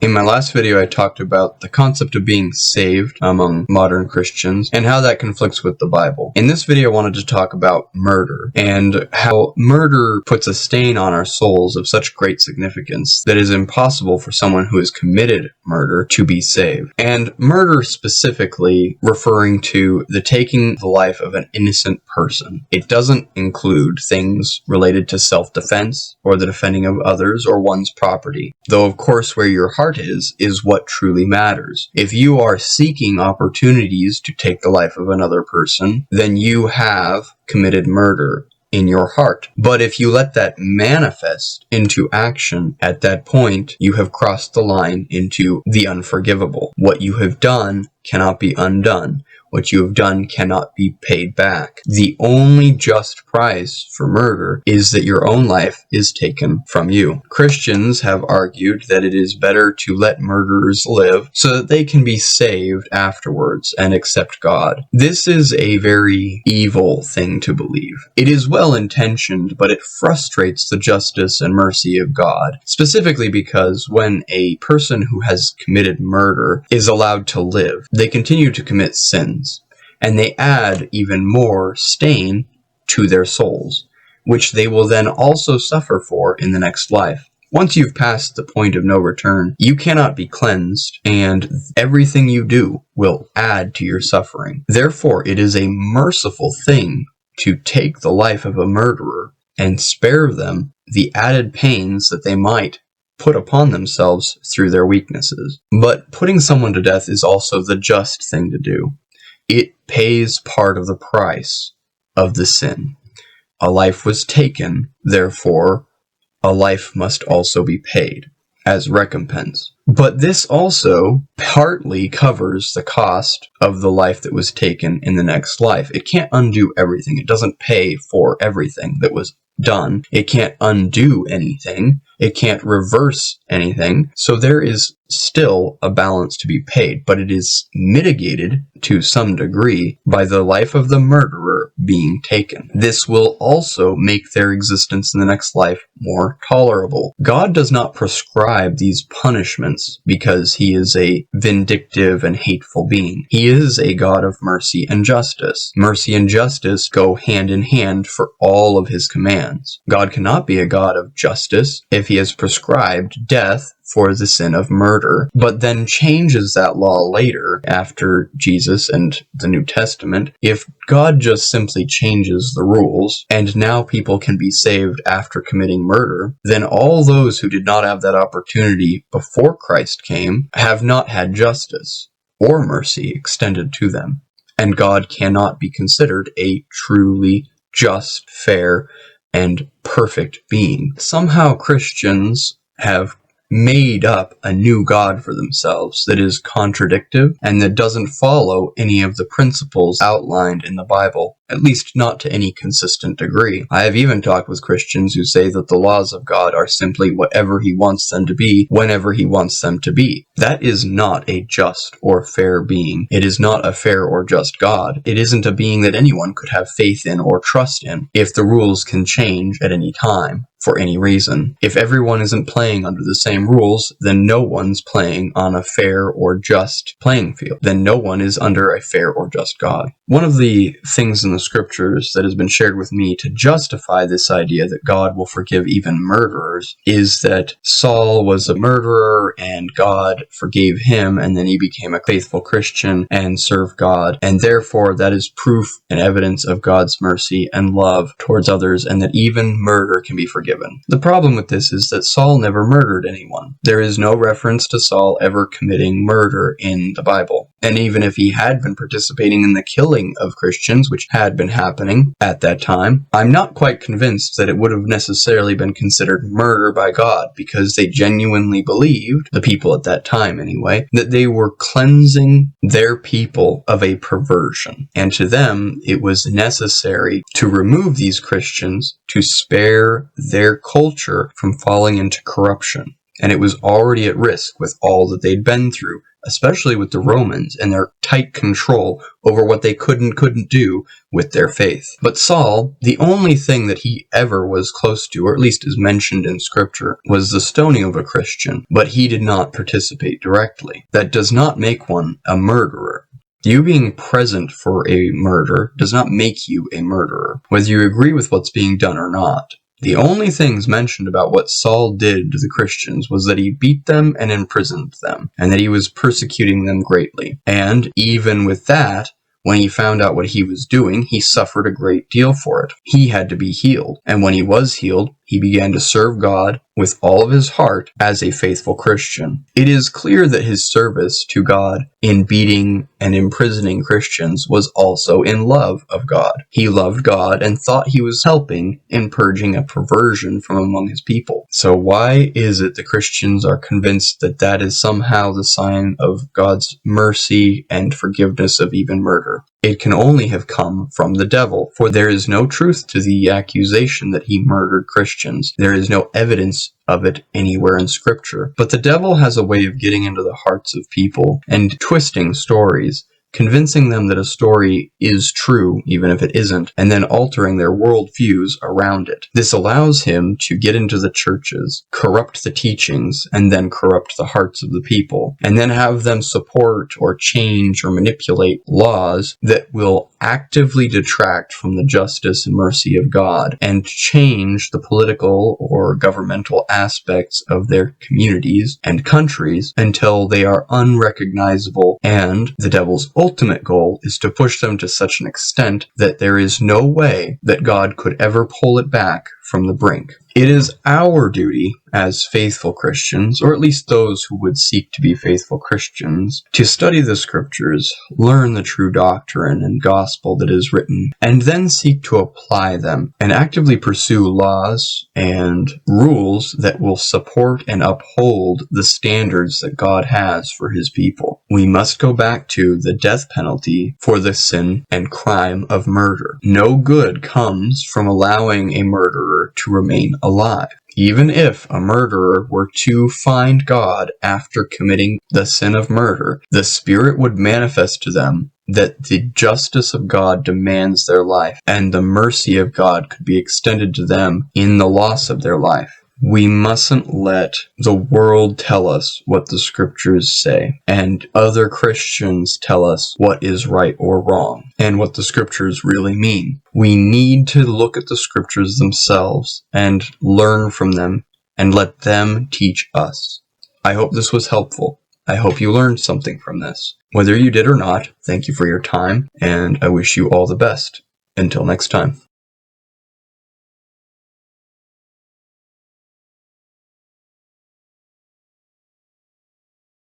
In my last video, I talked about the concept of being saved among modern Christians and how that conflicts with the Bible. In this video, I wanted to talk about murder and how murder puts a stain on our souls of such great significance that it is impossible for someone who has committed murder to be saved. And murder specifically referring to the taking the life of an innocent person. It doesn't include things related to self-defense or the defending of others or one's property, though of course where your heart is what truly matters. If you are seeking opportunities to take the life of another person, then you have committed murder in your heart. But if you let that manifest into action, at that point, you have crossed the line into the unforgivable. What you have done cannot be undone. What you have done cannot be paid back. The only just price for murder is that your own life is taken from you. Christians have argued that it is better to let murderers live so that they can be saved afterwards and accept God. This is a very evil thing to believe. It is well intentioned, but it frustrates the justice and mercy of God, specifically because when a person who has committed murder is allowed to live, they continue to commit sins. And they add even more stain to their souls, which they will then also suffer for in the next life. Once you've passed the point of no return, you cannot be cleansed, and everything you do will add to your suffering. Therefore, it is a merciful thing to take the life of a murderer and spare them the added pains that they might put upon themselves through their weaknesses. But putting someone to death is also the just thing to do. It pays part of the price of the sin. A life was taken, therefore, a life must also be paid as recompense. But this also partly covers the cost of the life that was taken in the next life. It can't undo everything. It doesn't pay for everything that was done. It can't undo anything. It can't reverse anything. So there is still a balance to be paid, but it is mitigated to some degree by the life of the murderer being taken. This will also make their existence in the next life more tolerable. God does not prescribe these punishments because he is a vindictive and hateful being. He is a God of mercy and justice. Mercy and justice go hand in hand for all of his commands. God cannot be a God of justice if he has prescribed death for the sin of murder, but then changes that law later after Jesus and the New Testament. If God just simply changes the rules and now people can be saved after committing murder, then all those who did not have that opportunity before Christ came have not had justice or mercy extended to them. And God cannot be considered a truly just, fair, and perfect being. Somehow Christians have made up a new God for themselves that is contradictive and that doesn't follow any of the principles outlined in the Bible, at least not to any consistent degree. I have even talked with Christians who say that the laws of God are simply whatever he wants them to be, whenever he wants them to be. That is not a just or fair being. It is not a fair or just God. It isn't a being that anyone could have faith in or trust in if the rules can change at any time. For any reason. If everyone isn't playing under the same rules, then no one's playing on a fair or just playing field. Then no one is under a fair or just God. One of the things in the scriptures that has been shared with me to justify this idea that God will forgive even murderers is that Saul was a murderer and God forgave him, and then he became a faithful Christian and served God, and therefore that is proof and evidence of God's mercy and love towards others, and that even murder can be forgiven. The problem with this is that Saul never murdered anyone. There is no reference to Saul ever committing murder in the Bible. And even if he had been participating in the killing of Christians, which had been happening at that time, I'm not quite convinced that it would have necessarily been considered murder by God, because they genuinely believed, the people at that time anyway, that they were cleansing their people of a perversion. And to them, it was necessary to remove these Christians to spare their culture from falling into corruption. and it was already at risk with all that they'd been through, especially with the Romans and their tight control over what they could and couldn't do with their faith. But Saul, the only thing that he ever was close to, or at least is mentioned in Scripture, was the stoning of a Christian, but he did not participate directly. That does not make one a murderer. You being present for a murder does not make you a murderer, whether you agree with what's being done or not. The only things mentioned about what Saul did to the Christians was that he beat them and imprisoned them, and that he was persecuting them greatly. And even with that, when he found out what he was doing, he suffered a great deal for it. He had to be healed, and when he was healed, he began to serve God with all of his heart as a faithful Christian. It is clear that his service to God in beating and imprisoning Christians was also in love of God. He loved God and thought he was helping in purging a perversion from among his people. So why is it the Christians are convinced that that is somehow the sign of God's mercy and forgiveness of even murder? It can only have come from the devil, for there is no truth to the accusation that he murdered Christians. There is no evidence of it anywhere in Scripture. But the devil has a way of getting into the hearts of people and twisting stories, convincing them that a story is true, even if it isn't, and then altering their worldviews around it. This allows him to get into the churches, corrupt the teachings, and then corrupt the hearts of the people, and then have them support or change or manipulate laws that will actively detract from the justice and mercy of God, and change the political or governmental aspects of their communities and countries until they are unrecognizable, and the devil's ultimate goal is to push them to such an extent that there is no way that God could ever pull it back from the brink. It is our duty as faithful Christians, or at least those who would seek to be faithful Christians, to study the Scriptures, learn the true doctrine and gospel that is written, and then seek to apply them and actively pursue laws and rules that will support and uphold the standards that God has for his people. We must go back to the death penalty for the sin and crime of murder. No good comes from allowing a murderer to remain alive. Even if a murderer were to find God after committing the sin of murder, the Spirit would manifest to them that the justice of God demands their life, and the mercy of God could be extended to them in the loss of their life. We mustn't let the world tell us what the Scriptures say, and other Christians tell us what is right or wrong, and what the Scriptures really mean. We need to look at the Scriptures themselves and learn from them, and let them teach us. I hope this was helpful. I hope you learned something from this. Whether you did or not, thank you for your time, and I wish you all the best. Until next time.